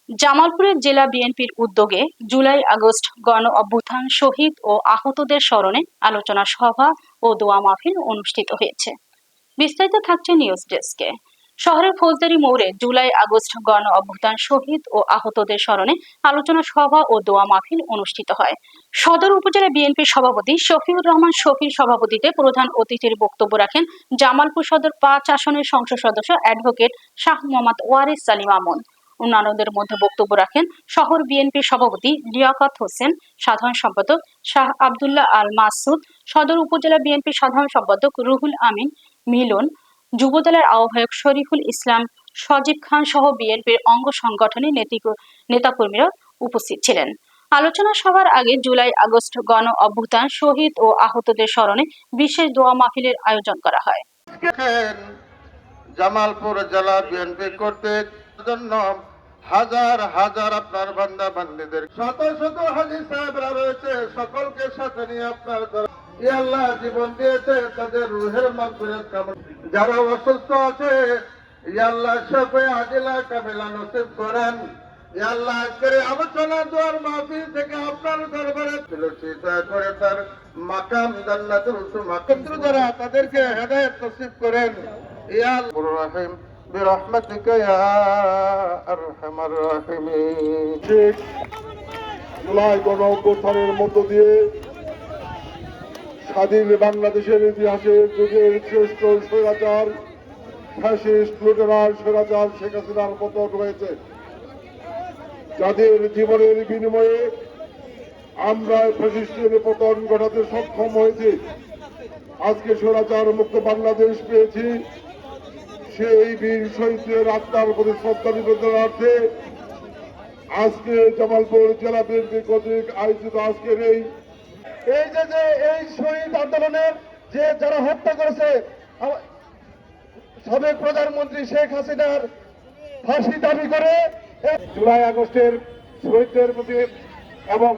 জামালপুরের জেলা বিএনপির উদ্যোগে জুলাই আগস্ট গণ অভ্যুত্থান শহীদ ও আহতদের স্মরণে আলোচনা সভা ও দোয়া মাহফিল অনুষ্ঠিত হয়েছে। বিস্তারিত থাকছে নিউজ ডেস্কে। শহরের ফৌজদারি মোড়ে জুলাই আগস্ট গণ অভ্যুত্থান শহীদ ও আহতদের স্মরণে আলোচনা সভা ও দোয়া মাহফিল অনুষ্ঠিত হয়। সদর উপজেলা বিএনপির সভাপতি শফিউর রহমান শফির সভাপতিতে প্রধান অতিথির বক্তব্য রাখেন জামালপুর সদর ৫ আসনের সংসদ সদস্য অ্যাডভোকেট শাহ মোহাম্মদ ওয়ারিস সালিম আমন। অন্যান্যদের মধ্যে বক্তব্য রাখেন শহর বিএনপির সভাপতি লিয়াকত হোসেন, সাধারণ সম্পাদক শাহ আব্দুল্লাহ আল মাসুদ, সদর উপজেলা বিএনপির সাধারণ সম্পাদক রুহুল আমিন মিলন, যুবদলের আহ্বায়ক শরীফুল ইসলাম, সজীব খান সহ বিএনপির অঙ্গ সংগঠনের নেতাকর্মীরা উপস্থিত ছিলেন। আলোচনা সভার আগে জুলাই আগস্ট গণ অভ্যুত্থান শহীদ ও আহতদের স্মরণে বিশেষ দোয়া মাহফিলের আয়োজন করা হয়। জামালপুর জেলা বিএনপি কর্তৃক জন্য হাজার হাজার আপনার বান্দা বান্দীদের শত শত হাজী সাহেবরা রয়েছে, সকলকে সাথে নিয়ে আপনার আল্লাহ জীবন দিয়েছে, তাদের রুহের মাগফিরাত কামনা। যারা অসুস্থ আছে আল্লাহ শাফে আজিলা কামিলা নসিব করেন। আল্লাহ আজকের আলোচনা দোয়ার মাহফিল থেকে আপনার দরবারে চিন্তা করে তার মাকাম জান্নাতুল উসমা দ্বারা তাদেরকে হেদায়েত নসিব করেন। ইয়া আল্লাহুর রহিম বিরহমাতিকা ইয়া আরহামার রাহিমিন। জুলাই গণ অভ্যুত্থানের মধ্য দিয়ে স্বাধীন বাংলাদেশের ইতিহাসে যুগের শ্রেষ্ঠ স্বৈরাচার ফ্যাসিস্ট লুটেরার স্বৈরাচার শেখ হাসিনার পতন হয়েছে। যাদের জীবনের বিনিময়ে আমরা ফ্যাসিস্টের পতন ঘটাতে সক্ষম হয়েছি, আজকে স্বৈরাচার মুক্ত বাংলাদেশ পেয়েছি। সেই বীর শহীদদের আত্মার প্রতি শ্রদ্ধা নিবেদনার্থে আজকে জামালপুর জেলা বিএনপি কর্তৃক আয়োজিত আজকের এই শহীদ আন্দোলনের যে যারা হত্যা করেছে সাবেক প্রধানমন্ত্রী শেখ হাসিনার ফাঁসি দাবি করে জুলাই আগস্টের শহীদদের প্রতি এবং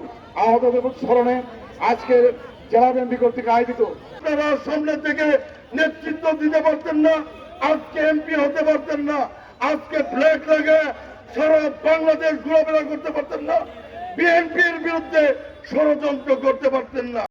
আহতদের স্মরণে আজকের জেলা বিএনপি কর্তৃক আয়োজিত। আপনারা সামনে থেকে নেতৃত্ব দিতে পারতেন না, আজকে এমপি হতে পারতেন না, আজকে ফ্ল্যাগ লাগে সারা বাংলাদেশ ঘোরাফেরা করতে পারতেন না, বিএনপির বিরুদ্ধে ষড়যন্ত্র করতে পারতেন না।